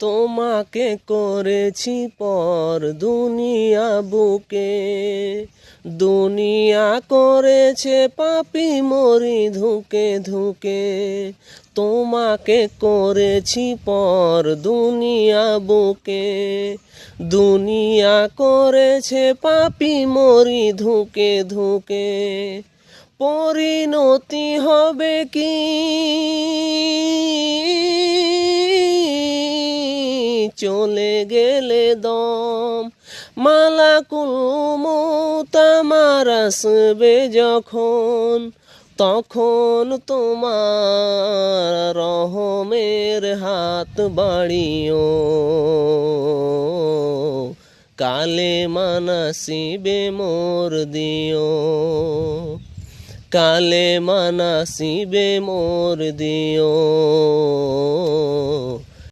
তোমাকে করেছি পর দুনিয়া বুকে, দুনিয়া করেছে পাপী মরি ধুকে ধুকে। তোমাকে করেছি পর দুনিয়া বুকে, দুনিয়া করেছে পাপী মরি ধুকে ধুকে। পরিণতি হবে কি চলে গেলে দম, মালাকুল মউত আমার আসবে যখন, তখন তোমার রহমের হাত বাড়িও। কালেমা নসিবে মোর দিও, কালেমা নসিবে মোর দিও।